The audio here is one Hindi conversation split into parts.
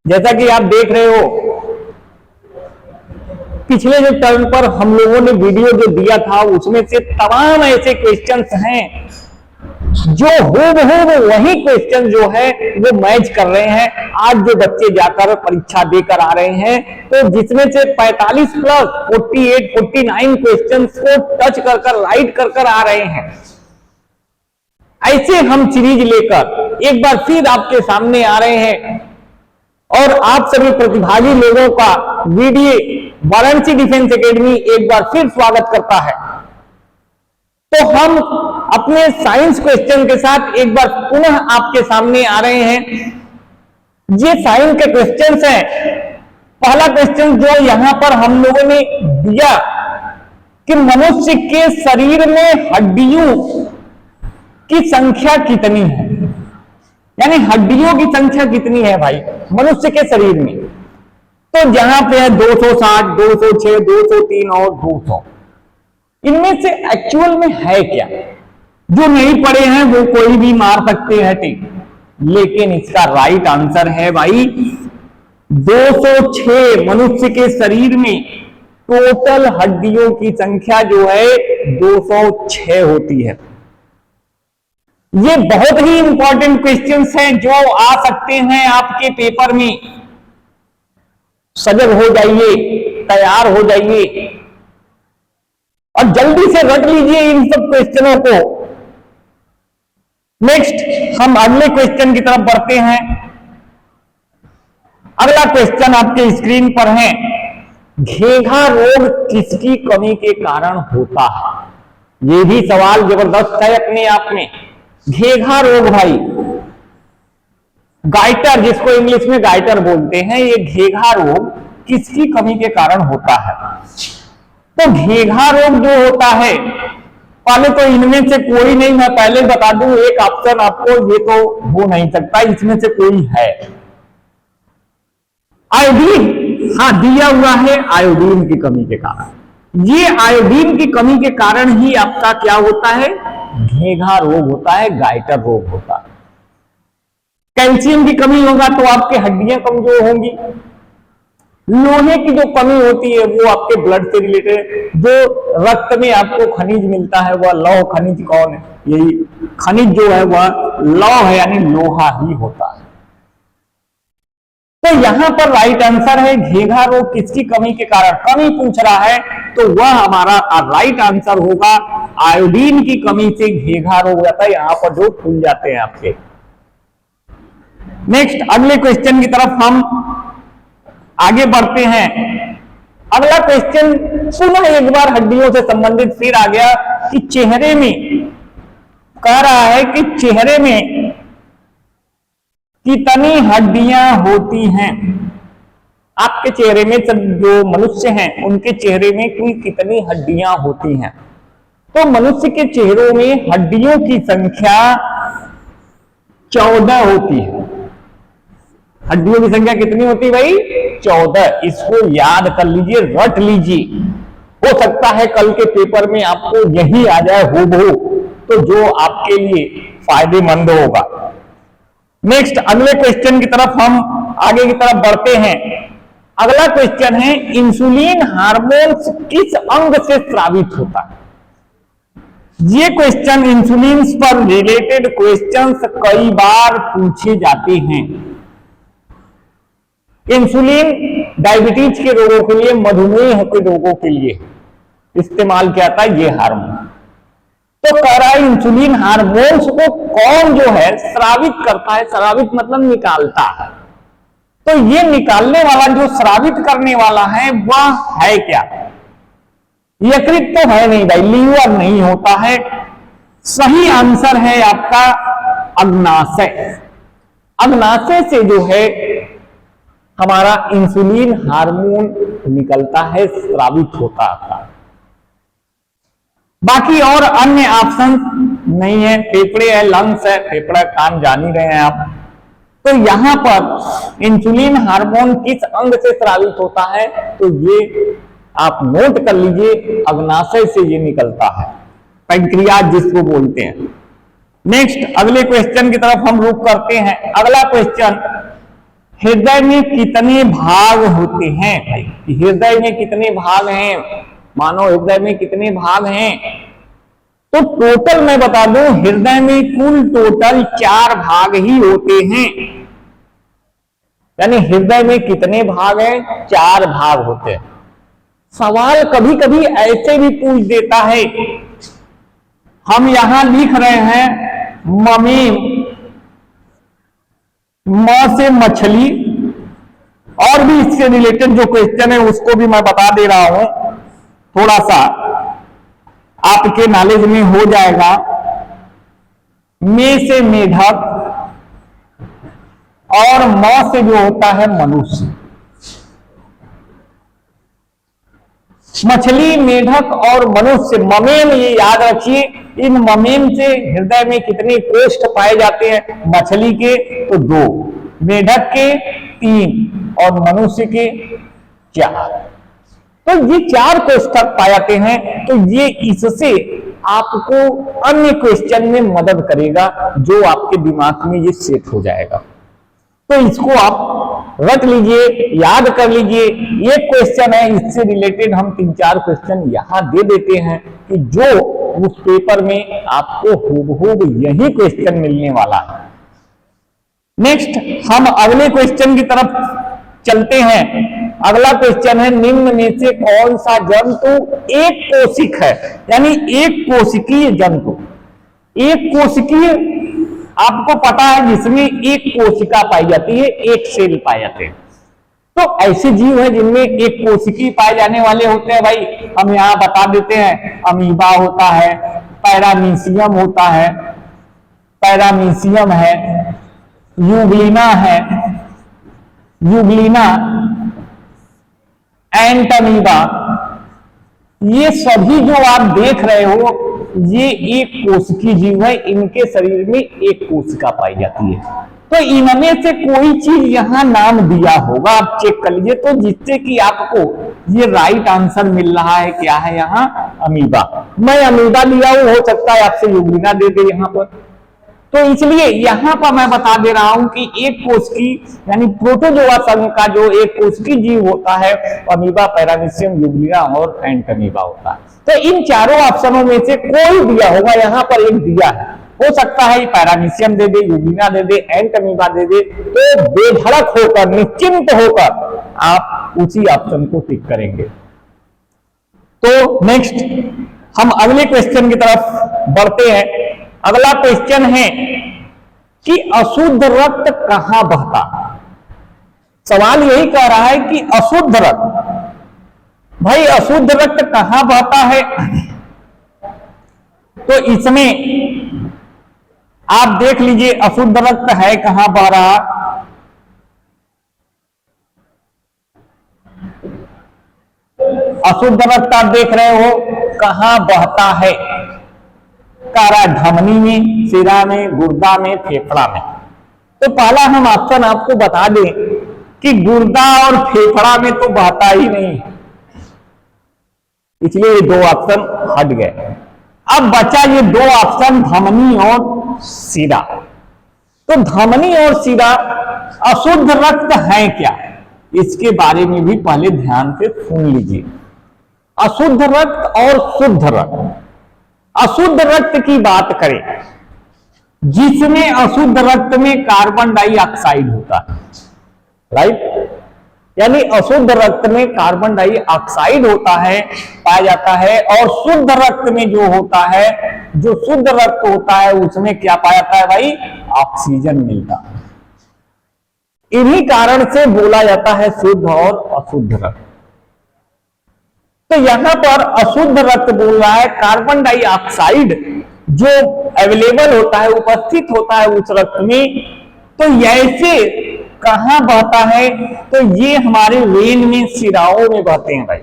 जैसा कि आप देख रहे हो, पिछले जो टर्म पर हम लोगों ने वीडियो जो दिया था उसमें से तमाम ऐसे क्वेश्चंस हैं जो हूबहू वही क्वेश्चन जो है वो मैच कर रहे हैं। आज जो बच्चे जाकर परीक्षा देकर आ रहे हैं, तो जिसमें से 45 प्लस 48 49 क्वेश्चंस को टच कर राइट कर आ रहे हैं। ऐसे हम सीरीज लेकर एक बार फिर आपके सामने आ रहे हैं और आप सभी प्रतिभागी लोगों का वीडियो वाराणसी डिफेंस एकेडमी एक बार फिर स्वागत करता है। तो हम अपने साइंस क्वेश्चन के साथ एक बार पुनः आपके सामने आ रहे हैं। ये साइंस के क्वेश्चंस हैं। पहला क्वेश्चन जो यहां पर हम लोगों ने दिया कि मनुष्य के शरीर में हड्डियों की संख्या कितनी है, यानी हड्डियों की संख्या कितनी है भाई मनुष्य के शरीर में। तो जहां पे है 260, 206, 203 और 200। इनमें से एक्चुअल में है क्या? जो नहीं पढ़े हैं वो कोई भी मार सकते हैं टिक, लेकिन इसका राइट आंसर है भाई 206। मनुष्य के शरीर में टोटल हड्डियों की संख्या जो है 206 होती है। ये बहुत ही इंपॉर्टेंट क्वेश्चंस हैं जो आ सकते हैं आपके पेपर में। सजग हो जाइए, तैयार हो जाइए और जल्दी से रट लीजिए इन सब क्वेश्चनों को। नेक्स्ट हम अगले क्वेश्चन की तरफ बढ़ते हैं। अगला क्वेश्चन आपके स्क्रीन पर है, घेघा रोग किसकी कमी के कारण होता है? यह भी सवाल जबरदस्त है अपने आप में। घेघा रोग भाई, गाइटर जिसको इंग्लिश में गाइटर बोलते हैं, ये घेघा रोग किसकी कमी के कारण होता है? तो घेघा रोग जो होता है, पहले तो इनमें से कोई नहीं, मैं पहले बता दूं एक ऑप्शन आपको, ये तो हो नहीं सकता, इसमें से कोई है आयोडीन। हाँ दिया हुआ है आयोडीन की कमी के कारण। ये आयोडीन की कमी के कारण ही आपका क्या होता है? घेघा रोग होता है, गाइटर रोग होता है। कैल्शियम की कमी होगा तो आपकी हड्डियां कमजोर होंगी। लोहे की जो कमी होती है वो आपके ब्लड से रिलेटेड, जो रक्त में आपको खनिज मिलता है वह लौह खनिज कौन है? यही खनिज जो है वह लौह है, यानी लोहा ही होता है। तो यहां पर राइट आंसर है घेघा रोग किसकी कमी के कारण। कमी पूछ रहा है तो वह हमारा राइट आंसर होगा आयोडीन की कमी से घेघा रोग हो जाता है। यहां पर जो फूल जाते हैं आपके। नेक्स्ट अगले क्वेश्चन की तरफ हम आगे बढ़ते हैं। अगला क्वेश्चन पुनः एक बार हड्डियों से संबंधित फिर आ गया कि चेहरे में, कह रहा है कि चेहरे में कितनी हड्डियां होती हैं? आपके चेहरे में सब जो मनुष्य हैं उनके चेहरे में कुल कितनी हड्डियां होती हैं? तो मनुष्य के चेहरों में हड्डियों की संख्या 14 होती है। हड्डियों की संख्या कितनी होती है भाई? 14। इसको याद कर लीजिए, रट लीजिए। हो सकता है कल के पेपर में आपको यही आ जाए हूबहू, तो जो आपके लिए फायदेमंद होगा। नेक्स्ट अगले क्वेश्चन की तरफ हम आगे की तरफ बढ़ते हैं। अगला क्वेश्चन है, इंसुलिन हार्मोन्स किस अंग से स्रावित होता है? ये क्वेश्चन इंसुलिन पर रिलेटेड क्वेश्चंस कई बार पूछे जाते हैं। इंसुलिन डायबिटीज के रोगों के लिए, मधुमेह के रोगों के लिए इस्तेमाल किया जाता है ये हार्मोन। तो कह रहा है इंसुलिन हार्मोन्स को कौन जो है स्रावित करता है? स्रावित मतलब निकालता है। तो ये निकालने वाला, जो स्रावित करने वाला है, वह है क्या? यकृत तो है नहीं भाई, लीवर नहीं होता है। सही आंसर है आपका अग्नाशय। अग्नाशय से जो है हमारा इंसुलिन हार्मोन निकलता है, स्रावित होता है। बाकी और अन्य ऑप्शन नहीं है। फेफड़े है, लंग्स है, फेफड़ा कान जान ही रहे हैं आप। तो यहां पर इंसुलिन हार्मोन किस अंग से स्रावित होता है? तो ये आप नोट कर लीजिए, अग्नाशय से ये निकलता है, पैंक्रियाज जिसको बोलते हैं। नेक्स्ट अगले क्वेश्चन की तरफ हम रुख करते हैं। अगला क्वेश्चन हृदय में कितने भाग होते हैं भाई? हृदय में कितने भाग हैं? मानो हृदय में कितने भाग हैं? तो टोटल मैं बता दूं, हृदय में कुल टोटल 4 भाग ही होते हैं। यानी हृदय में कितने भाग हैं? 4 भाग होते हैं। सवाल कभी कभी ऐसे भी पूछ देता है, हम यहां लिख रहे हैं ममीम, म से मछली, और भी इससे रिलेटेड जो क्वेश्चन है उसको भी मैं बता दे रहा हूं, थोड़ा सा आपके नॉलेज में हो जाएगा। मे से मेढक और म से जो होता है मनुष्य। मछली, मेढक और मनुष्य, ममेम, ये याद रखिए। इन ममेम से हृदय में कितने कोष्ठ पाए जाते हैं? मछली के तो 2, मेढक के 3 और मनुष्य के 4। तो ये 4 कोष्ठक पाए जाते हैं। तो ये इससे आपको अन्य क्वेश्चन में मदद करेगा, जो आपके दिमाग में ये सेट हो जाएगा। तो इसको आप रख लीजिए, याद कर लीजिए। ये क्वेश्चन है, इससे रिलेटेड हम 3-4 क्वेश्चन यहां दे देते हैं कि जो उस पेपर में आपको हूबहू यही क्वेश्चन मिलने वाला है। नेक्स्ट हम अगले क्वेश्चन की तरफ चलते हैं। अगला क्वेश्चन है, निम्न में से कौन सा जंतु एक कोशिक है? यानी एक कोशिकीय जंतु। एक कोशिकीय आपको पता है जिसमें एक कोशिका पाई जाती है, एक सेल पाए जाते हैं। तो ऐसे जीव है जिनमें एक कोशिकी पाए जाने वाले होते हैं भाई। हम यहां बता देते हैं, अमीबा होता है, पैरामीशियम होता है, पैरामीशियम है, यूग्लिना है, यूग्लिना, एंटमीबा। ये सभी जो आप देख रहे हो, ये एक कोशिकीय जीव है। इनके शरीर में एक कोशिका पाई जाती है। तो इनमें से कोई चीज यहां नाम दिया होगा, आप चेक कर लीजिए, तो जिससे कि आपको ये राइट आंसर मिल रहा है। क्या है यहाँ? अमीबा। मैं अमीबा लिया हूं, हो सकता है आपसे यूग्लिना दे दे यहां पर। तो इसलिए यहां पर मैं बता दे रहा हूं कि एक कोशिकी यानी प्रोटोजोआ संघ का जो एक कोशिकीय जीव होता है, अमीबा, पैरामीशियम, यूग्लिना और एंटमीबा होता है। तो इन चारों ऑप्शनों में से कोई दिया होगा, यहां पर एक दिया है। हो सकता है पैरामीशियम दे दे, यूग्लिना दे दे, एंटमीबा दे दे। तो बेधड़क होकर, निश्चिंत होकर आप उसी ऑप्शन को टिक करेंगे। तो नेक्स्ट हम अगले क्वेश्चन की तरफ बढ़ते हैं। अगला क्वेश्चन है कि अशुद्ध रक्त कहां बहता? सवाल यही कह रहा है कि अशुद्ध रक्त, भाई अशुद्ध रक्त कहां बहता है? तो इसमें आप देख लीजिए अशुद्ध रक्त है कहां बह रहा। अशुद्ध रक्त आप देख रहे हो कहां बहता है? कारा धमनी में, सिरा में, गुर्दा में, फेफड़ा में। तो पहला हम ऑप्शन आपको बता दें कि गुर्दा और फेफड़ा में तो बहता ही नहीं, इसलिए ये 2 ऑप्शन हट गए। अब बचा ये 2 ऑप्शन, धमनी और सिरा। तो धमनी और सिरा अशुद्ध रक्त है क्या, इसके बारे में भी पहले ध्यान से सुन लीजिए। अशुद्ध रक्त और शुद्ध रक्त। अशुद्ध रक्त की बात करें, जिसमें अशुद्ध रक्त में कार्बन डाइऑक्साइड होता है, राइट? यानी अशुद्ध रक्त में कार्बन डाइऑक्साइड होता है, पाया जाता है। और शुद्ध रक्त में जो होता है, जो शुद्ध रक्त होता है, उसमें क्या पाया जाता है भाई? ऑक्सीजन मिलता है। इन्हीं कारण से बोला जाता है शुद्ध और अशुद्ध रक्त। तो यहां पर अशुद्ध रक्त बोल रहा है, कार्बन डाइऑक्साइड जो अवेलेबल होता है, उपस्थित होता है उस रक्त में। तो ऐसे कहां बहता है? तो ये हमारे वेन में, शिराओं में बहते हैं भाई।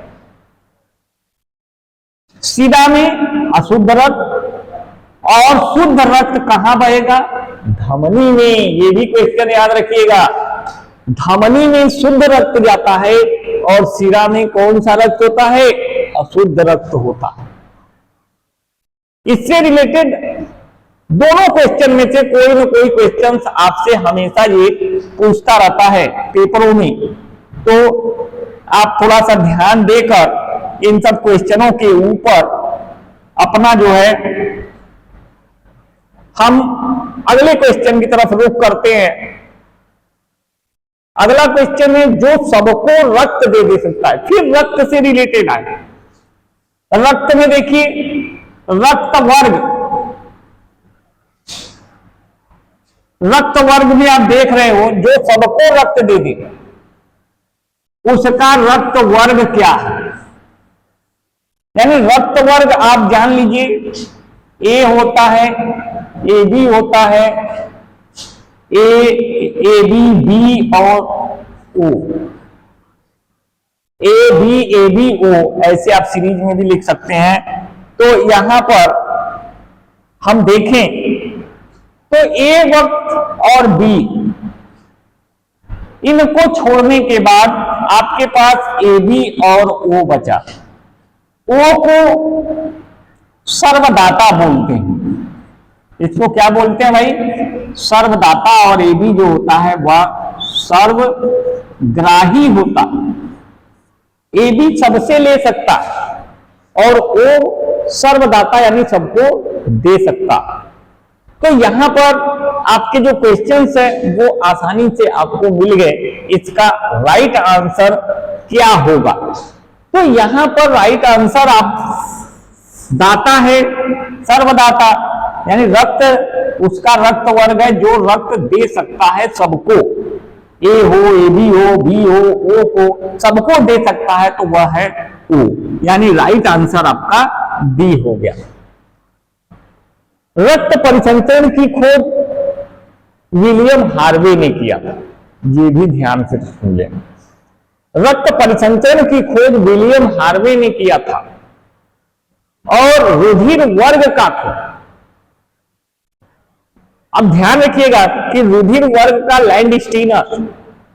शिरा में अशुद्ध रक्त, और शुद्ध रक्त कहां बहेगा? धमनी में। ये भी क्वेश्चन याद रखिएगा, धमनी में शुद्ध रक्त जाता है और शिरा में कौन सा रक्त होता है? अशुद्ध रक्त होता है। इससे रिलेटेड दोनों क्वेश्चन में से कोई ना कोई क्वेश्चन आपसे हमेशा ये पूछता रहता है पेपरों में, तो आप थोड़ा सा ध्यान देकर इन सब क्वेश्चनों के ऊपर अपना जो है हम अगले क्वेश्चन की तरफ रुख करते हैं। अगला क्वेश्चन है जो सबको रक्त दे सकता है, फिर रक्त से रिलेटेड है। रक्त में देखिए रक्त वर्ग में आप देख रहे हो जो सबको रक्त दे दे उसका रक्त वर्ग क्या है। यानी रक्त वर्ग आप जान लीजिए, ए होता है, ए बी होता है, ए बी बी और ओ, ए बी ओ, ऐसे आप सीरीज में भी लिख सकते हैं। तो यहां पर हम देखें तो ए वक्त और बी, इनको छोड़ने के बाद आपके पास ए बी और ओ बचा। ओ को सर्वदाता बोलते हैं, इसको क्या बोलते हैं भाई, सर्वदाता। और ए बी जो होता है वह सर्वग्राही होता। ए बी सबसे ले सकता और ओ सर्वदाता यानी सबको दे सकता। तो यहां पर आपके जो क्वेश्चंस है वो आसानी से आपको मिल गए। इसका राइट आंसर क्या होगा, तो यहां पर राइट आंसर आप दाता है, सर्वदाता, यानी रक्त उसका रक्त वर्ग है जो रक्त दे सकता है सबको, ए हो, ए बी हो, बी हो, ओ को सबको दे सकता है, तो वह है ओ। यानी राइट आंसर आपका बी हो गया। रक्त परिसंचरण की खोज विलियम हार्वे ने किया था, ये भी ध्यान से सुन लें। रक्त परिसंचरण की खोज विलियम हार्वे ने किया था। और रुधिर वर्ग का खोज, अब ध्यान रखिएगा कि रुधिर वर्ग का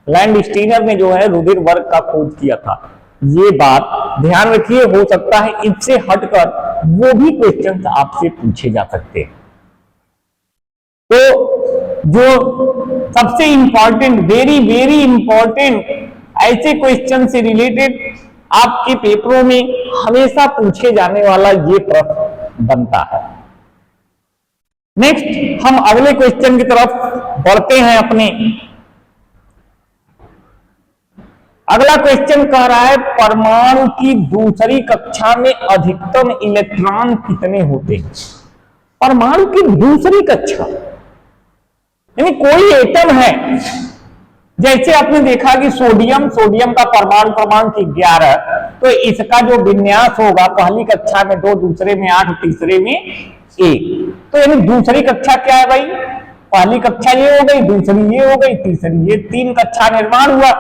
लैंडस्टीनर ने जो है रुधिर वर्ग का खोज किया था। ये बात ध्यान रखिए, हो सकता है इससे हटकर वो भी क्वेश्चन आपसे पूछे जा सकते हैं। तो जो सबसे इंपॉर्टेंट, वेरी वेरी इंपॉर्टेंट ऐसे क्वेश्चन से रिलेटेड आपके पेपरों में हमेशा पूछे जाने वाला ये प्रश्न बनता है। नेक्स्ट हम अगले क्वेश्चन की तरफ बढ़ते हैं अपने। अगला क्वेश्चन कह रहा है परमाणु की दूसरी कक्षा में अधिकतम इलेक्ट्रॉन कितने होते हैं। परमाणु की दूसरी कक्षा यानी कोई एटम है, जैसे आपने देखा कि सोडियम का परमाणु क्रमांक 11, तो इसका जो विन्यास होगा पहली कक्षा में 2, दूसरे में 8, तीसरे में 1। तो यानी दूसरी कक्षा क्या है भाई, पहली कक्षा ये हो गई, दूसरी ये हो गई, तीसरी ये, 3 कक्षा निर्माण हुआ।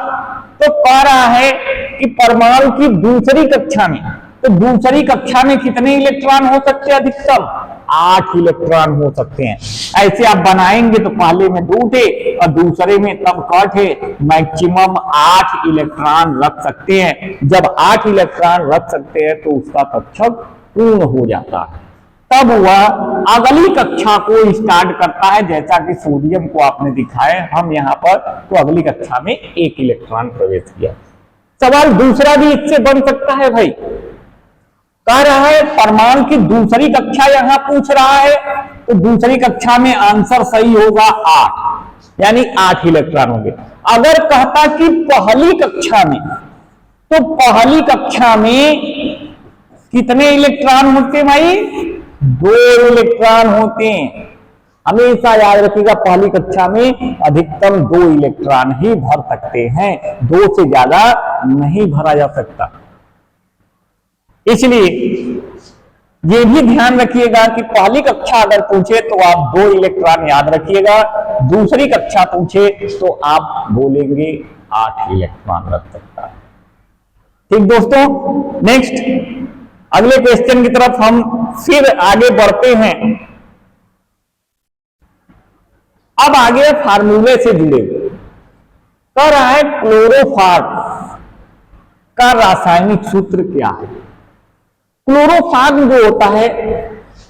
तो कह रहा है कि परमाणु की दूसरी कक्षा में, तो दूसरी कक्षा में कितने इलेक्ट्रॉन हो सकते हैं अधिकतम, 8 इलेक्ट्रॉन हो सकते हैं। ऐसे आप बनाएंगे तो पहले में 2 थे और दूसरे में तब कट है, मैक्सिमम 8 इलेक्ट्रॉन रख सकते हैं। जब 8 इलेक्ट्रॉन रख सकते हैं तो उसका कक्षक पूर्ण हो जाता है, तब वह अगली कक्षा को स्टार्ट करता है। जैसा कि सोडियम को आपने दिखाया हम यहाँ पर, तो अगली कक्षा में 1 इलेक्ट्रॉन प्रवेश किया। सवाल दूसरा भी इससे बन सकता है भाई, कह रहा है परमाणु की दूसरी कक्षा यहां पूछ रहा है, तो दूसरी कक्षा में आंसर सही होगा 8, यानी 8 इलेक्ट्रॉन होंगे। अगर कहता कि पहली कक्षा में, तो पहली कक्षा में कितने इलेक्ट्रॉन होते भाई, 2 इलेक्ट्रॉन होते हैं। हमेशा याद रखिएगा पहली कक्षा में अधिकतम 2 इलेक्ट्रॉन ही भर सकते हैं, 2 से ज्यादा नहीं भरा जा सकता। इसलिए ये भी ध्यान रखिएगा कि पहली कक्षा अगर पूछे तो आप 2 इलेक्ट्रॉन याद रखिएगा, दूसरी कक्षा पूछे तो आप बोलेंगे 8 इलेक्ट्रॉन रख सकता है। ठीक दोस्तों, नेक्स्ट अगले क्वेश्चन की तरफ हम फिर आगे बढ़ते हैं। अब आगे फार्मूले से जुड़े कह रहा है क्लोरोफॉर्म का रासायनिक सूत्र क्या है। क्लोरोफॉर्म जो होता है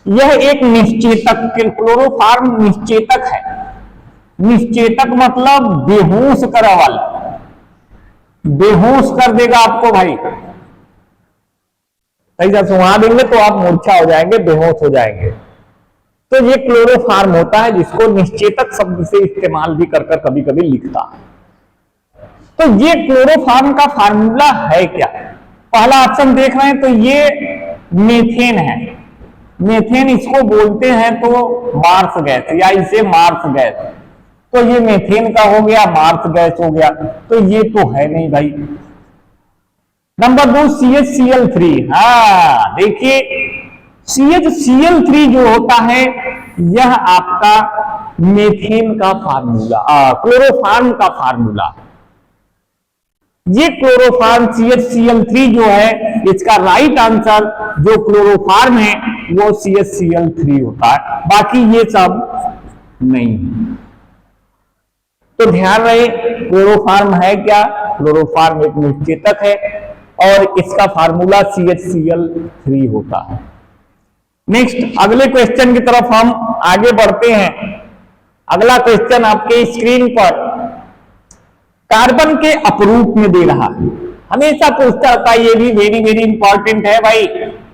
यह एक निश्चेतक, क्लोरोफॉर्म निश्चेतक है। निश्चेतक मतलब बेहोश करने वाला, बेहोश कर देगा आपको भाई। ऐसा सुहा देंगे तो आप मूर्छा हो जाएंगे, बेहोश हो जाएंगे। तो ये क्लोरोफॉर्म होता है, जिसको निश्चेतक शब्द से इस्तेमाल भी कर कभी कभी लिखता है। तो ये क्लोरोफॉर्म का फार्मूला है क्या? पहला ऑप्शन देख रहे हैं तो ये मीथेन है। मीथेन इसको बोलते हैं तो मार्स गैस, या इसे मार्स गैस, तो ये मीथेन का हो गया, मार्स गैस हो गया, तो ये तो है नहीं भाई। Number 2 CHCl3। हाँ देखिए, CHCl3 जो होता है यह आपका मीथेन का फार्मूला, क्लोरोफॉर्म का फार्मूला। ये क्लोरोफॉर्म CHCl3 जो है, इसका राइट आंसर जो क्लोरोफॉर्म है वो CHCl3 होता है, बाकी ये सब नहीं। तो ध्यान रहे, क्लोरोफॉर्म है क्या? क्लोरोफॉर्म एक निश्चेतक है और इसका फार्मूला CHCl3 होता है। नेक्स्ट अगले क्वेश्चन की तरफ हम आगे बढ़ते हैं। अगला क्वेश्चन आपके स्क्रीन पर कार्बन के अपरूप में दे रहा है। हमेशा पूछता होता है, ये भी वेरी वेरी इंपॉर्टेंट है भाई।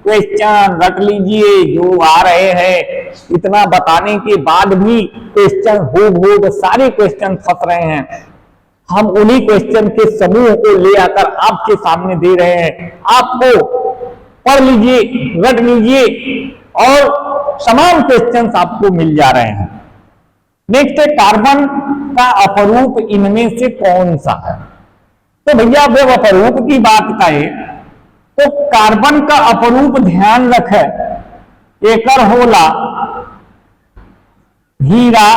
क्वेश्चन रट लीजिए जो आ रहे हैं, इतना बताने के बाद भी क्वेश्चन हो सारे क्वेश्चन फंस रहे हैं। हम उन्हीं क्वेश्चन के समूह को ले आकर आपके सामने दे रहे हैं। आपको पढ़ लीजिए, रट लीजिए और तमाम क्वेश्चन आपको मिल जा रहे हैं। नेक्स्ट है कार्बन का अपरूप इनमें से कौन सा है? तो भैया जब अपरूप की बात करें तो कार्बन का अपरूप ध्यान रखे, एकर होला हीरा,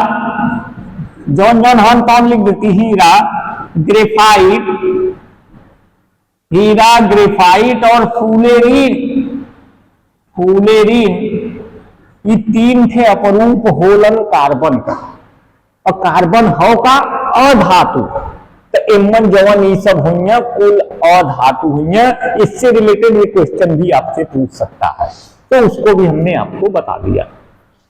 जौन जौन हम कौन लिख देती, हीरा, ग्रेफाइट, हीरा, ग्रेफाइट और फुलेरीन। फुलेरीन ये तीन थे अपरूप होलन कार्बन का। और कार्बन हो का अधातु, तो एमन जवन ये सब हुई कुल अधातु हुई। इससे रिलेटेड ये क्वेश्चन भी आपसे पूछ सकता है, तो उसको भी हमने आपको बता दिया।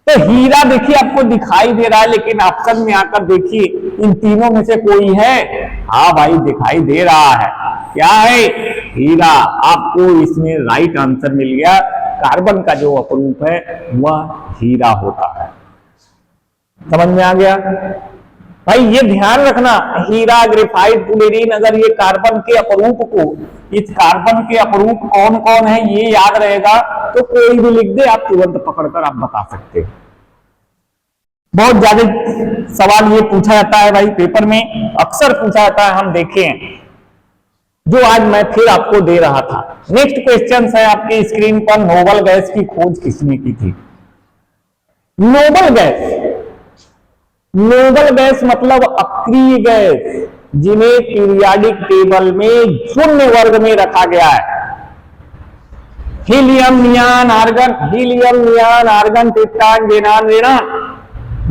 तो हीरा देखिए आपको दिखाई दे रहा है, लेकिन ऑप्शन में आकर देखिए इन तीनों में से कोई है? हाँ भाई दिखाई दे रहा है, क्या है? हीरा। आपको इसमें राइट आंसर मिल गया। कार्बन का जो अपरूप है वह हीरा होता है। समझ में आ गया भाई? ये ध्यान रखना, हीरा, ग्रेफाइट, फुलेरीन, अगर ये कार्बन के अपरूप को, इस कार्बन के अपरूप कौन कौन है ये याद रहेगा तो कोई भी लिख दे, आप तुरंत पकड़कर आप बता सकते हैं। बहुत ज्यादा सवाल ये पूछा जाता है भाई, पेपर में अक्सर पूछा जाता है, हम देखें जो आज मैं फिर आपको दे रहा था। नेक्स्ट क्वेश्चन है आपकी स्क्रीन पर, नोबल गैस की खोज किसने की थी? नोबल गैस, नोबल गैस मतलब अक्रिय गैस, जिन्हें पीरियाडिक टेबल में शून्य वर्ग में रखा गया है। हीलियम, नियान, आर्गन, हीलियम, नियान, आर्गन, टिप्टान, जेनान, रेनान,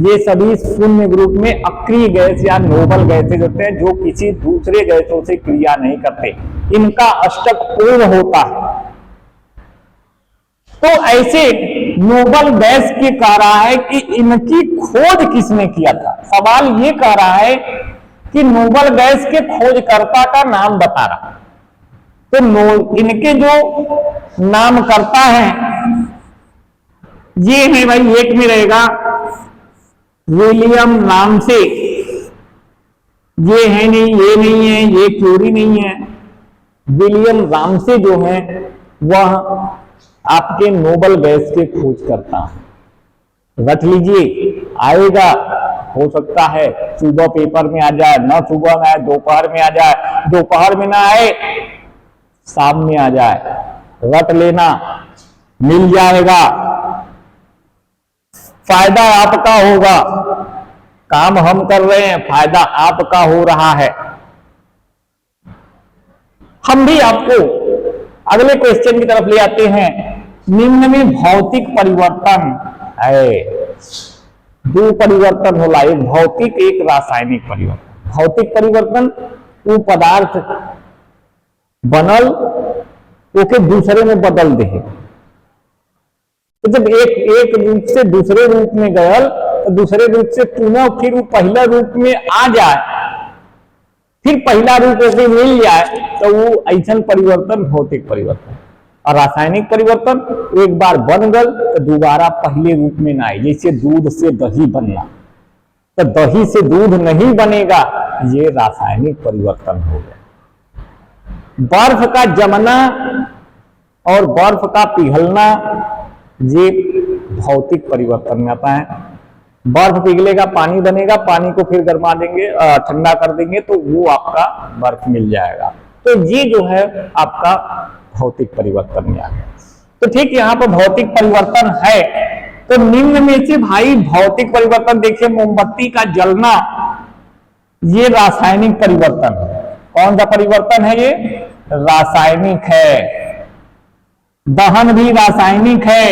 ये सभी शून्य ग्रुप में अक्रिय गैस या नोबल गैसेज होते हैं, जो किसी दूसरे गैसों से क्रिया नहीं करते। इनका अष्टक पूर्ण होता है। तो ऐसे नोबल गैस के कह रहा है कि इनकी खोज किसने किया था। सवाल ये कह रहा है कि नोबल गैस के खोजकर्ता का नाम बता रहा। तो इनके जो नामकर्ता हैं ये है भाई, एक में रहेगा विलियम नाम से, ये है नहीं, ये नहीं है, ये क्यूरी नहीं है। विलियम नाम से जो है वह आपके नोबल गैस के खोज करता है। रख लीजिए, आएगा, हो सकता है सुबह पेपर में आ जाए, ना सुबह में आए, दोपहर में आ जाए, दोपहर में ना आए, शाम में आ जाए। रट लेना, मिल जाएगा, फायदा आपका होगा। काम हम कर रहे हैं, फायदा आपका हो रहा है। हम भी आपको अगले क्वेश्चन की तरफ ले आते हैं। निम्न में भौतिक परिवर्तन है, दो परिवर्तन होला, एक भौतिक एक रासायनिक परिवर्तन। भौतिक परिवर्तन वो पदार्थ बनल ओके दूसरे में बदल दे, तो जब एक रूप से दूसरे रूप में गयल, तो दूसरे रूप से पुनः फिर वो पहला रूप में आ जाए, फिर पहला रूप ऐसे मिल जाए, तो वो ऐसा परिवर्तन भौतिक परिवर्तन। और रासायनिक परिवर्तन एक बार बन गल तो दोबारा पहले रूप में ना आए। जैसे दूध से दही बनना, तो दही से दूध नहीं बनेगा, ये रासायनिक परिवर्तन हो गया। बर्फ का जमना और बर्फ का पिघलना, ये भौतिक परिवर्तन में आता है। बर्फ पिघलेगा, पानी बनेगा, पानी को फिर गर्मा देंगे, ठंडा कर देंगे, तो वो आपका बर्फ मिल जाएगा। तो ये जो है आपका भौतिक परिवर्तन में आ गया। तो ठीक यहाँ पर भौतिक परिवर्तन है। तो निम्न में से भाई भौतिक परिवर्तन देखिए, मोमबत्ती का जलना, ये रासायनिक परिवर्तन है। कौन सा परिवर्तन है? ये रासायनिक है। दहन भी रासायनिक है,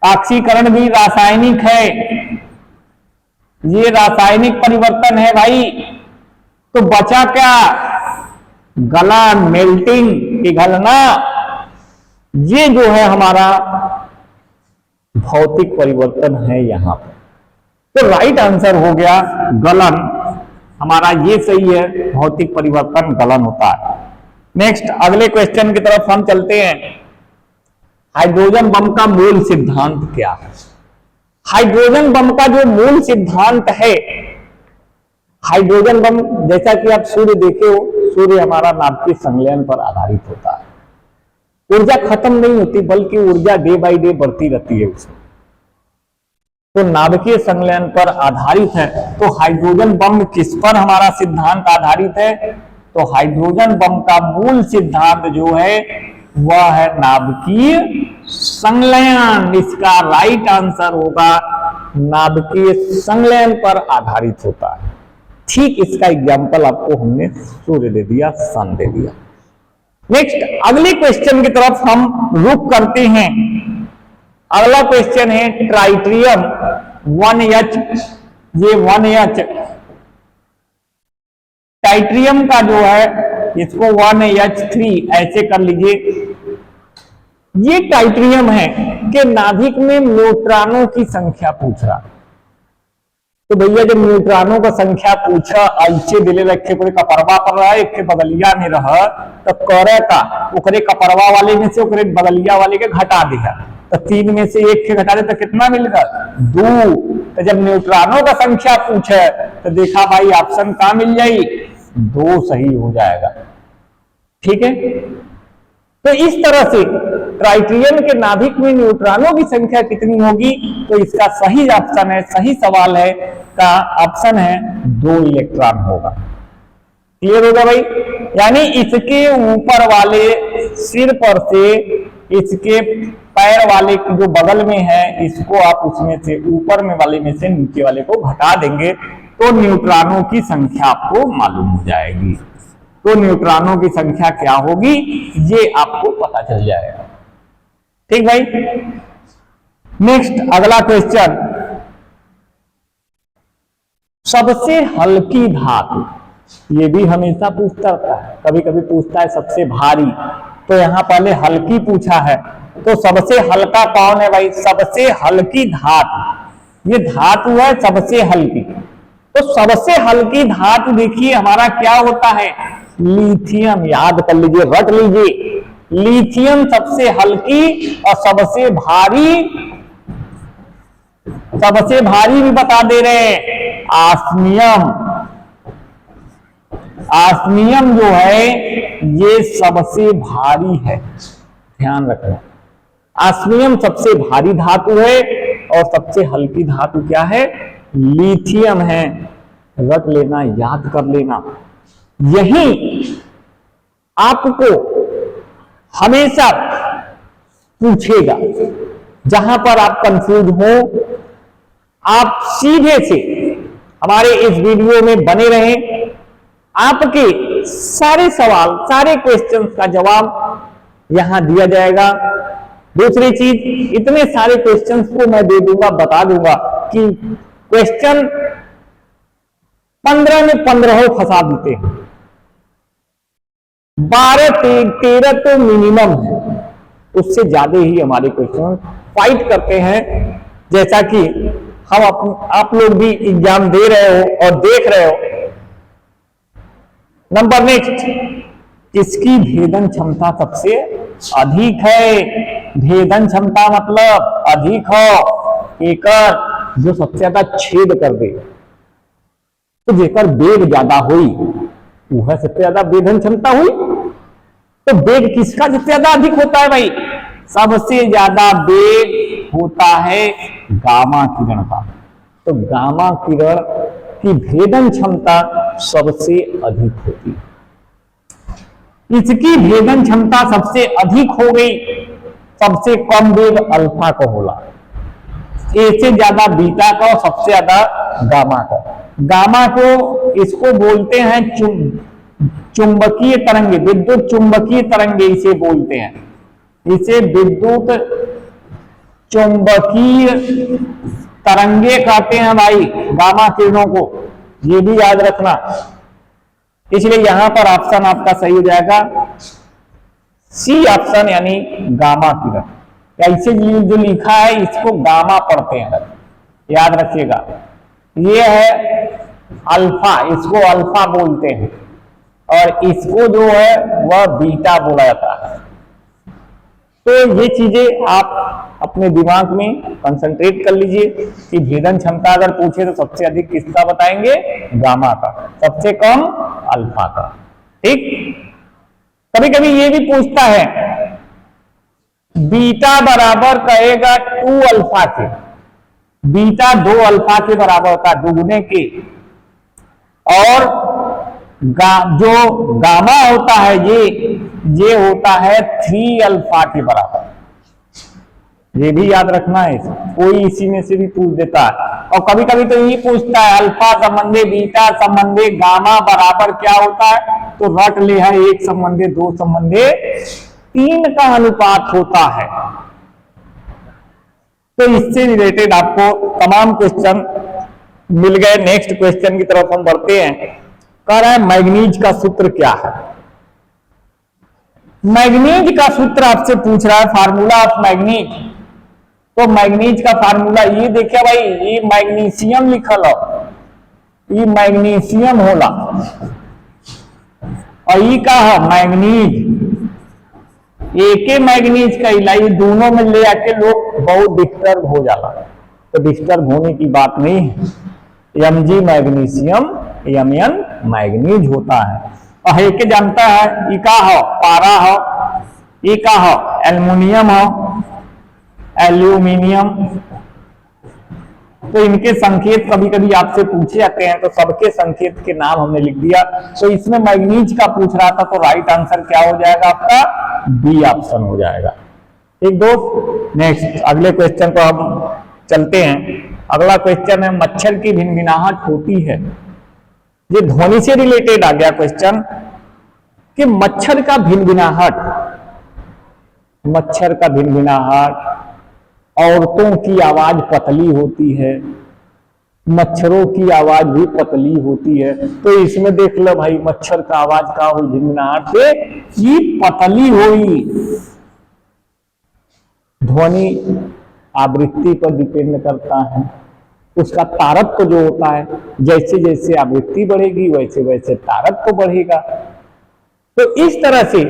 ऑक्सीकरण भी रासायनिक है, ये रासायनिक परिवर्तन है भाई। तो बचा क्या? गलन, मेल्टिंग, पिघलना, ये जो है हमारा भौतिक परिवर्तन है यहां पर। तो राइट आंसर हो गया गलन, हमारा ये सही है, भौतिक परिवर्तन गलन होता है। नेक्स्ट अगले क्वेश्चन की तरफ हम चलते हैं। हाइड्रोजन बम का मूल सिद्धांत क्या है? हाइड्रोजन बम का जो मूल सिद्धांत है, हाइड्रोजन बम, जैसा कि आप सूर्य देखे हो, सूर्य हमारा नाभिकीय संलयन पर आधारित होता है। ऊर्जा खत्म नहीं होती, बल्कि ऊर्जा डे बाय डे बढ़ती रहती है उसमें। तो नाभिकीय संलयन पर आधारित है। तो हाइड्रोजन बम किस पर हमारा सिद्धांत आधारित है? तो हाइड्रोजन बम का मूल सिद्धांत जो है वह है नाभिकीय संलयन। इसका राइट आंसर होगा नाभिकीय संलयन पर आधारित होता है। ठीक इसका एग्जाम्पल आपको हमने सूर्य दे दिया, सन दे दिया। नेक्स्ट अगले क्वेश्चन की तरफ हम रुक करते हैं। अगला क्वेश्चन है ट्राइट्रियम 1H। ये 1H टाइट्रियम का जो है, इसको 1H3 ऐसे कर लीजिए। ये टाइट्रियम है कि नाभिक में न्यूट्रॉनों की संख्या पूछ रहा। तो भैया जब न्यूट्रॉनों का संख्या पूछा, ऐसे दिले रखे कोई कपरवा पर रहा, एक के बदलिया में रहा, तो करे का ओकरे कपरवा वाले में से ओकरे बदलिया वाले के घटा दिया। तो 3 में से 1 के घटा दे तो कितना मिलेगा? 2। तो जब न्यूट्रॉनों का संख्या पूछे तो देखा भाई ऑप्शन कहां मिल जाएगी? 2 सही हो जाएगा। ठीक है, तो इस तरह से ट्राइट्रियम के नाभिक में न्यूट्रॉनों की संख्या कितनी होगी? तो इसका सही ऑप्शन है, सही सवाल है का ऑप्शन है 2 इलेक्ट्रॉन होगा। क्लियर होगा भाई? यानी इसके ऊपर वाले सिर पर से इसके पैर वाले जो बगल में है, इसको आप उसमें से ऊपर में वाले में से नीचे वाले को घटा देंगे तो न्यूट्रॉनों की संख्या आपको मालूम हो जाएगी। तो न्यूट्रॉनों की संख्या क्या होगी ये आपको पता चल जाएगा। ठीक भाई। नेक्स्ट अगला क्वेश्चन, सबसे हल्की धातु, ये भी हमेशा पूछता रहता है, कभी कभी पूछता है सबसे भारी। तो यहां पहले हल्की पूछा है, तो सबसे हल्का कौन है भाई? सबसे हल्की धातु, ये धातु है सबसे हल्की। तो सबसे हल्की धातु देखिए हमारा क्या होता है? लिथियम। याद कर लीजिए, रट लीजिए, लिथियम सबसे हल्की और सबसे भारी भी बता दे रहे हैं ऑस्मियम। ऑस्मियम जो है ये सबसे भारी है, ध्यान रखना। ऑस्मियम सबसे भारी धातु है और सबसे हल्की धातु क्या है? लिथियम है। रट लेना, याद कर लेना। यही आपको हमेशा पूछेगा, जहां पर आप कंफ्यूज हो आप सीधे से हमारे इस वीडियो में बने रहें। आपके सारे सवाल, सारे क्वेश्चंस का जवाब यहां दिया जाएगा। दूसरी चीज, इतने सारे क्वेश्चंस को मैं दे दूंगा, बता दूंगा कि क्वेश्चन 15 में 15 फंसा देते हैं, 12-13 तो मिनिमम है। उससे ज्यादा ही हमारे क्वेश्चन फाइट करते हैं। जैसा कि आप लोग भी एग्जाम दे रहे हो और देख रहे हो। नंबर नेक्स्ट, किसकी भेदन क्षमता सबसे अधिक है? भेदन क्षमता मतलब अधिक हो एकर जो सबसे ज्यादा छेद कर दे, तो जेकर वेग ज्यादा हुई वह सबसे ज्यादा भेदन क्षमता हुई। तो वेग किसका सबसे ज्यादा अधिक होता है भाई? सबसे ज्यादा वेग होता है गामा किरण का। तो गामा किरण की भेदन क्षमता सबसे अधिक होती है। इसकी भेदन क्षमता सबसे अधिक हो गई, सबसे कम वेग अल्फा को होला, ए से ज्यादा बीटा का और सबसे ज्यादा गामा का। गामा को इसको बोलते हैं चुंबकीय तरंगे, विद्युत चुंबकीय तरंगे इसे बोलते हैं। इसे विद्युत चुंबकीय तरंगे कहते हैं भाई गामा किरणों को, ये भी याद रखना। इसलिए यहां पर ऑप्शन आपका सही हो जाएगा सी ऑप्शन, यानी गामा किरण। ऐसे जो लिखा है इसको गामा पढ़ते हैं, याद रखिएगा। ये है अल्फा, इसको अल्फा बोलते हैं, और इसको जो है वह बीटा बोला जाता है। तो ये चीजें आप अपने दिमाग में कंसंट्रेट कर लीजिए कि भेदन क्षमता अगर पूछे तो सबसे अधिक किसका बताएंगे? गामा का, सबसे कम अल्फा का। ठीक। कभी कभी ये भी पूछता है बीटा बराबर कहेगा 2 अल्फा के, बीटा 2 अल्फा के बराबर होता है, दुगुने के, और जो गामा होता है ये होता है 3 अल्फा के बराबर। ये भी याद रखना है, कोई इसी में से भी पूछ देता है। और कभी कभी तो ये पूछता है अल्फा संबंधे बीटा संबंधे गामा बराबर क्या होता है? तो रट ले है 1 संबंधे 2 संबंधे 3 का अनुपात होता है। तो इससे रिलेटेड आपको तमाम क्वेश्चन मिल गए। नेक्स्ट क्वेश्चन की तरफ हम बढ़ते हैं। कह रहा है मैग्नीज का सूत्र क्या है? मैग्नीज का सूत्र आपसे पूछ रहा है, फार्मूला ऑफ मैग्नीज। तो मैग्नीज का फार्मूला ये देखिए भाई, ये मैग्नीशियम लिखल हो, ये मैग्नीशियम होला, और ये का है मैग्नीज। एक मैग्नीज का इलाज दोनों में ले आके लोग बहुत डिस्टर्ब हो जाला। तो डिस्टर्ब होने की बात नहीं है। Mg मैग्नीशियम, Mn मैग्नीज होता है। और एक जानता है ये का हो पारा हो, ये का हो एल्युमिनियम हो, एल्यूमिनियम। तो इनके संकेत कभी कभी आपसे पूछे जाते हैं, तो सबके संकेत के नाम हमने लिख दिया। तो इसमें मैग्नीज का पूछ रहा था, तो राइट आंसर क्या हो जाएगा आपका? बी ऑप्शन हो जाएगा। ठीक दोस्त, नेक्स्ट अगले क्वेश्चन को हम चलते हैं। अगला क्वेश्चन है मच्छर की भिनभिनाहट होती है। ये ध्वनि से रिलेटेड आ गया क्वेश्चन कि मच्छर का भिनभिनाहट, मच्छर का भिनभिनाहट, औरतों की आवाज पतली होती है, मच्छरों की आवाज भी पतली होती है। तो इसमें देख लो भाई मच्छर का आवाज का हुई भिनभिनाहट से ये पतली हुई। ध्वनि आवृत्ति पर डिपेंड करता है, उसका तारत्व जो होता है, जैसे जैसे आवृत्ति बढ़ेगी वैसे वैसे तारत्व बढ़ेगा। तो इस तरह से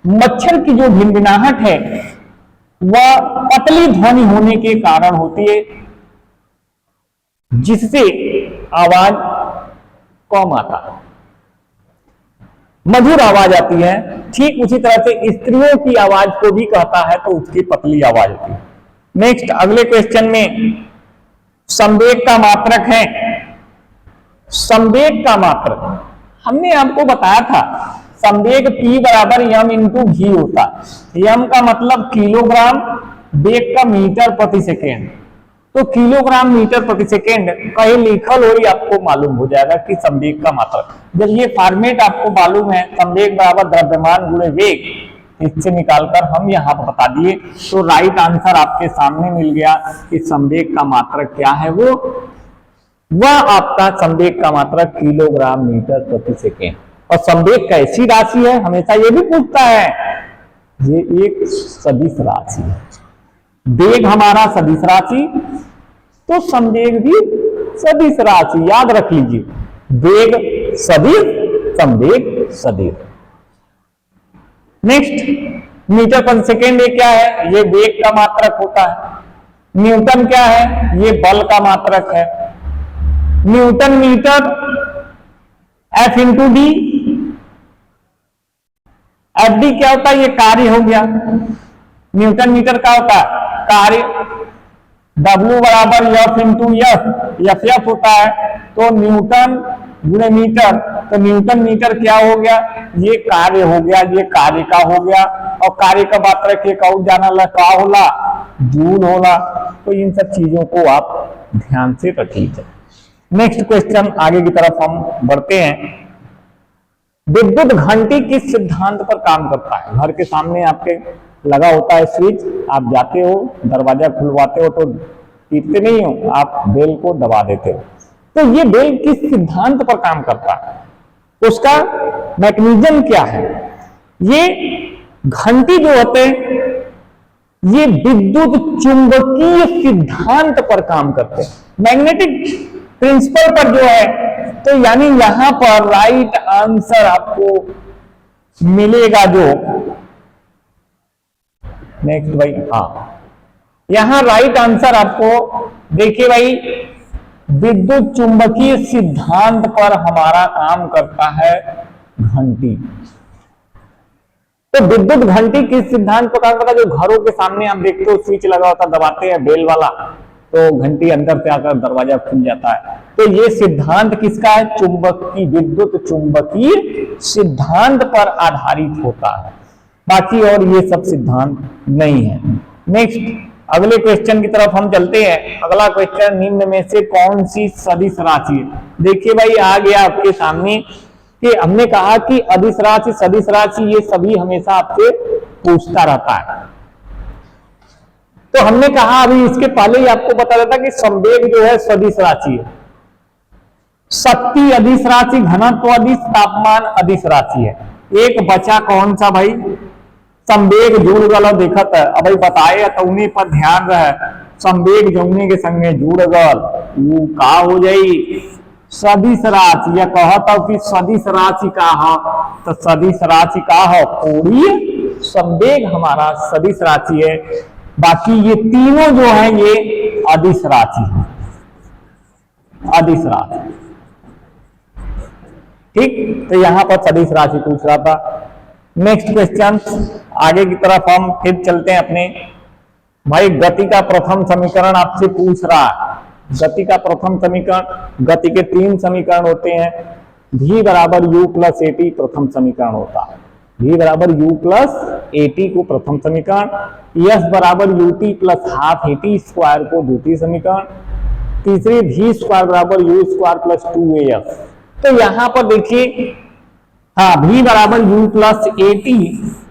मच्छर की जो भिनभिनाहट है वह पतली ध्वनि होने के कारण होती है, जिससे आवाज कम आता है, मधुर आवाज आती है। ठीक उसी तरह से स्त्रियों की आवाज को भी कहता है तो उसकी पतली आवाज होती है। नेक्स्ट अगले क्वेश्चन में संवेग का मात्रक है। संवेग का मात्रक हमने आपको बताया था, संवेग P बराबर m इंटू v होता है। m का मतलब किलोग्राम, वेग का मीटर प्रति सेकेंड। तो किलोग्राम मीटर प्रति सेकेंड कहीं लिखल हो, आपको मालूम हो जाएगा कि संवेग का मात्रक। जब ये फॉर्मेट आपको मालूम है, संवेग बराबर द्रव्यमान गुणे वेग, इससे निकालकर हम यहाँ पर बता दिए, तो राइट आंसर आपके सामने मिल गया कि संवेग का मात्रक क्या है। वह आपका संवेग का मात्रक किलोग्राम मीटर प्रति सेकेंड। और संवेग कैसी राशि है, हमेशा ये भी पूछता है ये एक सदिश राशि है। वेग हमारा सदिश राशि, तो संवेग भी सदिश राशि, याद रख लीजिए। वेग सदिश, संवेग सदिश। नेक्स्ट, मीटर पर सेकेंड ये क्या है? ये वेग का मात्रक होता है। न्यूटन क्या है? ये बल का मात्रक है। Newton metre F into D. F D क्या होता है? ये कार्य हो गया। न्यूटन मीटर क्या होता है? कार्य। W बराबर एफ इंटू एफ एफ होता है, तो न्यूटन गुणे मीटर, तो न्यूटन मीटर क्या हो गया? ये कार्य हो गया, ये कार्य का हो गया। और कार्य का मात्रक एक और जाना ला का होला? जूल होला। तो इन सब चीजों को आप ध्यान से रखिए। नेक्स्ट क्वेश्चन, आगे की तरफ हम बढ़ते हैं। विद्युत घंटी किस सिद्धांत पर काम करता है? घर के सामने आपके लगा होता है स्विच, आप जाते हो, दरवाजा खुलवाते हो तो टीपते नहीं हो, आप बेल को दबा देते हो। तो ये बेल किस सिद्धांत पर काम करता है? उसका मैकेनिज्म क्या है? ये घंटी जो होते हैं ये विद्युत चुंबकीय सिद्धांत पर काम करते हैं, मैग्नेटिक प्रिंसिपल पर जो है। तो यानी यहां पर राइट आंसर आपको मिलेगा जो नेक्स्ट भाई, हाँ, यहां राइट आंसर आपको देखिए भाई, विद्युत चुंबकीय सिद्धांत पर हमारा काम करता है घंटी। तो विद्युत घंटी किस सिद्धांत पर काम करता है? जो घरों के सामने आप देखते हो स्विच लगा होता, दबाते हैं बेल वाला, तो घंटी अंदर से आकर दरवाजा खुल जाता है। तो ये सिद्धांत किसका है? चुंबकीय, विद्युत चुंबकीय सिद्धांत पर आधारित होता है, बाकी और ये सब सिद्धांत नहीं है। नेक्स्ट, अगले क्वेश्चन की तरफ हम चलते हैं। अगला क्वेश्चन, निम्न में से कौन सी सदिश राशि है? देखिए भाई, आ गया आपके सामने कि हमने कहा कि अदिश राशि, सदिश राशि, ये सभी हमेशा आपसे पूछता रहता है। तो हमने कहा अभी इसके पहले ही आपको बता देता कि संवेग जो है सदिश राशि है। शक्ति अदिश राशि, घनत्व अदिश, तापमान अदिश राशि है। एक बचा कौन सा भाई? संवेग जुड़ गल देखत है। अब बताए तो उन्हीं पर ध्यान रहे, संवेग जौने के संगे जुड़ गल वो का हो जाई? सदिश राशि। या कहता कि सदिश राशि का हो, तो सदिश राशि का हो कोणीय संवेग हमारा सदिश राशि है। बाकी ये तीनों जो है ये अदिश राशि है, अदिश राशि। ठीक, तो यहां पर सदिश राशि पूछ रहा था। नेक्स्ट क्वेश्चन, आगे की तरफ हम फिर चलते हैं अपने। भाई गति का प्रथम समीकरण आपसे पूछ रहा है। गति का प्रथम समीकरण, गति के 3 समीकरण होते हैं। v बराबर u प्लस ए टी प्रथम समीकरण होता है। v बराबर u प्लस ए टी को प्रथम समीकरण, s बराबर u T plus half A T square को द्वितीय समीकरण, तीसरी v स्क्वायर बराबर u स्क्वायर प्लस 2af। तो यहां पर देखिए, हाँ, v बराबर u प्लस ए टी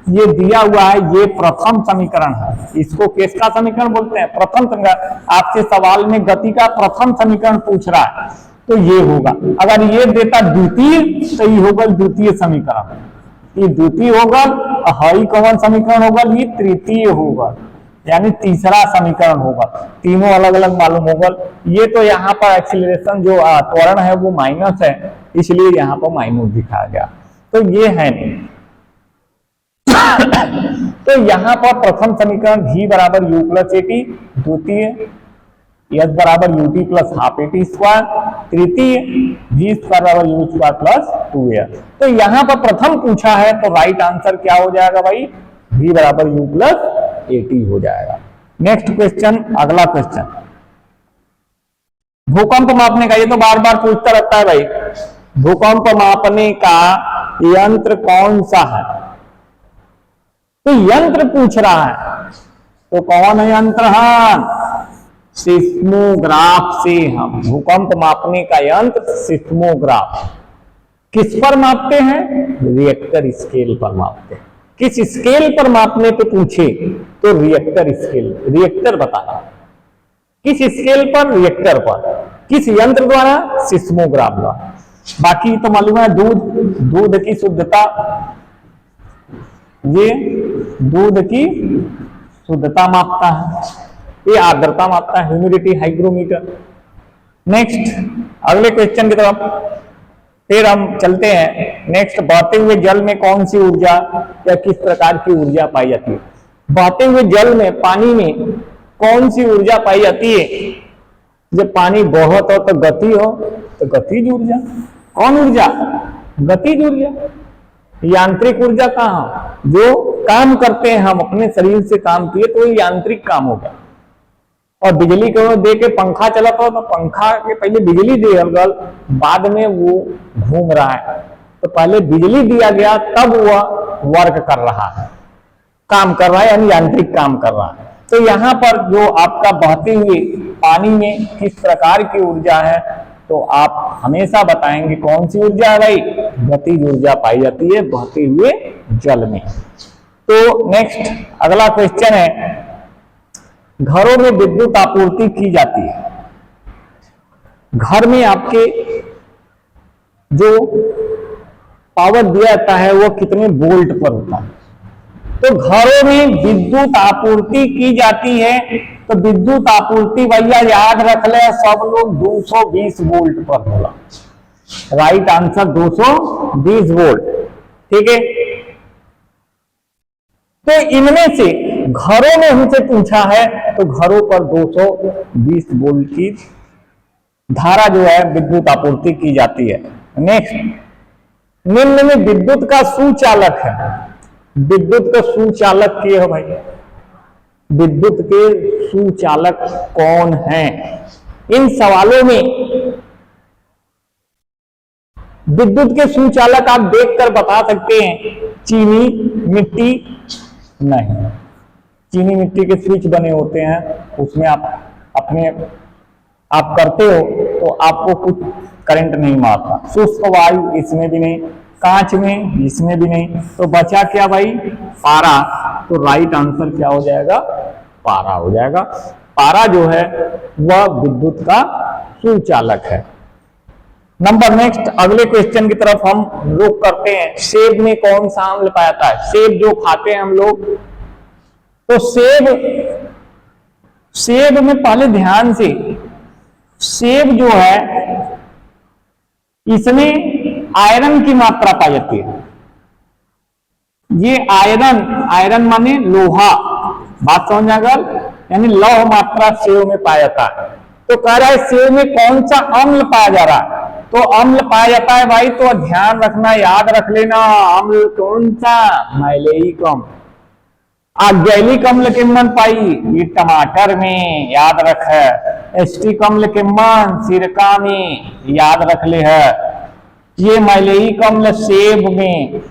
ये दिया हुआ है, ये प्रथम समीकरण है। इसको किसका समीकरण बोलते हैं? प्रथम समीकरण। आपसे सवाल में गति का प्रथम समीकरण पूछ रहा है, तो ये होगा। अगर ये देता द्वितीय, तो ये होगा द्वितीय समीकरण। ये द्वितीय होगा। हाई कौन समीकरण होगा? ये तृतीय होगा, यानी तीसरा समीकरण होगा। तीनों अलग अलग मालूम होगा। ये तो यहाँ पर एक्सीलरेशन जो त्वरण है वो माइनस है, इसलिए यहाँ पर माइनस दिखाया गया। तो ये है नहीं। तो यहां पर प्रथम समीकरण v बराबर u प्लस ए टी, द्वितीय s बराबर u T plus half A T square, तृतीय v स्क्वायर बराबर u स्क्वायर प्लस 2s। तो यहां पर प्रथम पूछा है, तो राइट आंसर क्या हो जाएगा भाई? v बराबर u प्लस ए टी हो जाएगा। नेक्स्ट क्वेश्चन, अगला क्वेश्चन, भूकंप मापने का। ये तो बार बार पूछता रहता है भाई, भूकंप मापने का यंत्र कौन सा है? तो यंत्र पूछ रहा है, तो कौन है यंत्र? हाँ, सिस्मोग्राफ से हम भूकंप मापने का यंत्र सिस्मोग्राफ। किस पर मापते हैं? रिएक्टर स्केल पर मापते हैं। किस स्केल पर मापने पे पूछे तो रिएक्टर स्केल, रिएक्टर बताना। किस स्केल पर? रिएक्टर पर। किस यंत्र द्वारा? सिस्मोग्राफ द्वारा। बाकी तो मालूम है, दूध की शुद्धता ये दूध की शुद्धता मापता है, ये आर्द्रता मापता है, ह्यूमिडिटी हाइग्रोमीटर। नेक्स्ट अगले क्वेश्चन की तरफ फिर हम चलते हैं। नेक्स्ट, बहते हुए जल में कौन सी ऊर्जा या किस प्रकार की ऊर्जा पाई जाती है? बहते हुए जल में, पानी में कौन सी ऊर्जा पाई जाती है? जब पानी बहुत हो तो गति हो, तो गतिज ऊर्जा। कौन ऊर्जा? गतिज ऊर्जा। यांत्रिक ऊर्जा कहाँ? जो काम करते हैं हम अपने शरीर से काम किए तो ये यांत्रिक काम होगा। और बिजली को दे के पंखा चला तो पंखा के पहले बिजली दिया गया, बाद में वो घूम रहा है, तो पहले बिजली दिया गया तब वह वर्क कर रहा है, काम कर रहा है, यानी यांत्रिक काम कर रहा है। तो यहाँ पर जो आपका बहते हुए पानी में किस प्रकार की ऊर्जा है, तो आप हमेशा बताएंगे कौन सी ऊर्जा है भाई? गतिज ऊर्जा पाई जाती है बहते हुए जल में। तो नेक्स्ट अगला क्वेश्चन है, घरों में विद्युत आपूर्ति की जाती है, घर में आपके जो पावर दिया जाता है वो कितने वोल्ट पर होता है? तो घरों में विद्युत आपूर्ति की जाती है, तो विद्युत आपूर्ति भैया याद रख ले सब लोग 220 वोल्ट पर होगा। Right answer 220 volt. ठीक है, तो इनमें से घरों में हमसे पूछा है तो घरों पर 220 वोल्ट की धारा जो है विद्युत आपूर्ति की जाती है। नेक्स्ट, निम्न में विद्युत का सुचालक है, विद्युत का सुचालक क्या है भाई? विद्युत के सुचालक कौन है? इन सवालों में विद्युत के सुचालक आप देखकर बता सकते हैं। चीनी, मिट्टी नहीं, चीनी मिट्टी के स्विच बने होते हैं, उसमें आप करते हो तो आपको कुछ करंट नहीं मारता। शुष्क वायु इसमें भी नहीं, कांच में इसमें भी नहीं, तो बचा क्या भाई? पारा। तो राइट आंसर क्या हो जाएगा? पारा हो जाएगा। पारा जो है वह विद्युत का सुचालक है। नंबर नेक्स्ट अगले क्वेश्चन की तरफ हम रुक करते हैं। सेब में कौन सा अम्ल पाया जाता है? सेब जो खाते हैं हम लोग, तो सेब में पहले ध्यान से, सेब जो है इसमें आयरन की मात्रा पाई जाती है। ये आयरन माने लोहा, बात समझ आ गई? यानी लौह मात्रा सेब में पाया जाता है। तो कह रहा है सेब में कौन सा अम्ल पाया जा रहा है? तो अम्ल पाया जाता है भाई, तो ध्यान रखना, याद रख लेना, अम्ल कौन सा? मैलेइक अम्ल। आज्ञैलिक अम्ल किम्मन पाई? ये टमाटर में, याद रख है। एस्टिक अम्ल किम्मन? सिरका में, याद रख ले है। ये मैलेइक अम्ल सेब में।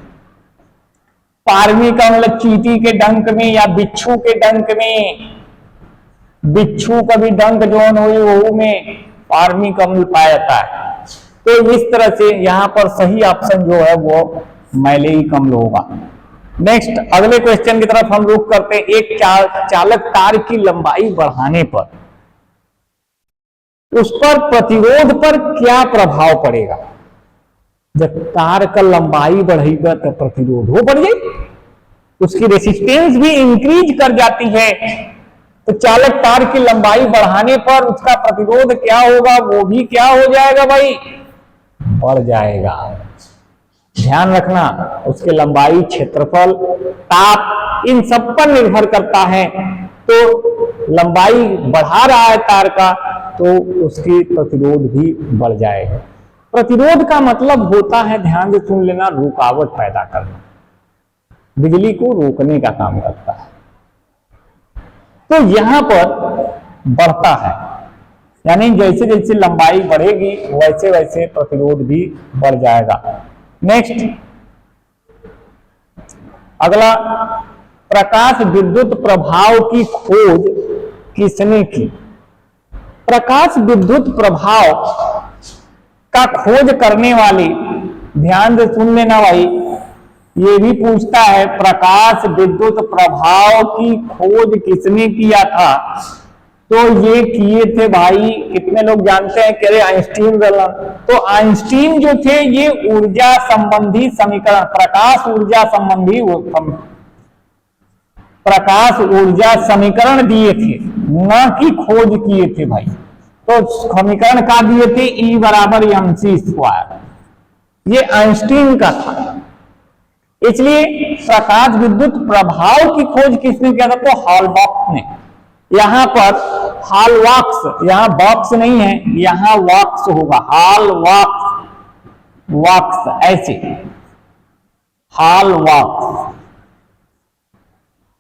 पार्मिक अम्ल चींटी के डंक में या बिच्छू के डंक में, बिच्छू का भी डंक जो हुई वो में पार्मिक अम्ल पाया जाता है। तो इस तरह से यहां पर सही ऑप्शन जो है वो मैलेइक अम्ल होगा। नेक्स्ट अगले क्वेश्चन की तरफ हम रुख करते हैं। एक चालक तार की लंबाई बढ़ाने पर उस पर प्रतिरोध पर क्या प्रभाव पड़ेगा? जब तार का लंबाई बढ़ेगा तो प्रतिरोध हो बढ़ जाएगी, उसकी रेसिस्टेंस भी इंक्रीज कर जाती है। तो चालक तार की लंबाई बढ़ाने पर उसका प्रतिरोध क्या होगा? वो भी क्या हो जाएगा भाई? बढ़ जाएगा। ध्यान रखना, उसके लंबाई, क्षेत्रफल, ताप, इन सब पर निर्भर करता है। तो लंबाई बढ़ा रहा है तार का तो उसकी प्रतिरोध भी बढ़ जाएगा। प्रतिरोध का मतलब होता है, ध्यान से सुन लेना, रुकावट पैदा करना, बिजली को रोकने का काम करता है। तो यहां पर बढ़ता है, यानी जैसे जैसे लंबाई बढ़ेगी वैसे वैसे प्रतिरोध भी बढ़ जाएगा। नेक्स्ट अगला, प्रकाश विद्युत प्रभाव की खोज किसने की? प्रकाश विद्युत प्रभाव का खोज करने वाले, ध्यान से सुन लेना भाई, ये भी पूछता है प्रकाश विद्युत प्रभाव की खोज किसने किया था? तो ये किए थे भाई, कितने लोग जानते हैं? कह रहे आइंस्टीन। तो आइंस्टीन जो थे ये ऊर्जा संबंधी समीकरण, प्रकाश ऊर्जा संबंधी प्रकाश ऊर्जा समीकरण दिए थे, न कि खोज किए थे भाई। तो समीकरण का दिए थे E बराबर mc², ये आइंस्टीन का था। इसलिए प्रकाश विद्युत प्रभाव की खोज किसने किया था? तो हॉलबॉक्स ने। यहां पर हॉलबॉक्स, यहां बॉक्स नहीं है, यहां वॉक्स होगा, हॉलबॉक्स, वॉक्स ऐसे, हॉलबॉक्स।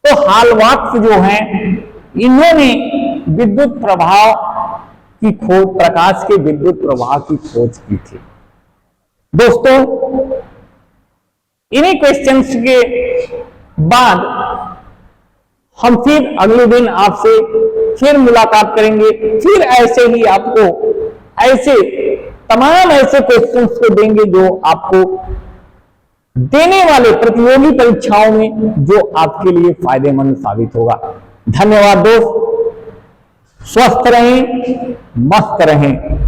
तो हॉलबॉक्स जो है, इन्होंने विद्युत प्रभाव की खोज, प्रकाश के विद्युत प्रवाह की खोज की थी। दोस्तों, इन्हीं क्वेश्चंस के बाद हम फिर अगले दिन आपसे फिर मुलाकात करेंगे। फिर ऐसे ही आपको ऐसे तमाम ऐसे क्वेश्चंस को देंगे जो आपको देने वाले प्रतियोगी परीक्षाओं में जो आपके लिए फायदेमंद साबित होगा। धन्यवाद दोस्त, स्वस्थ रहें, मस्त रहें।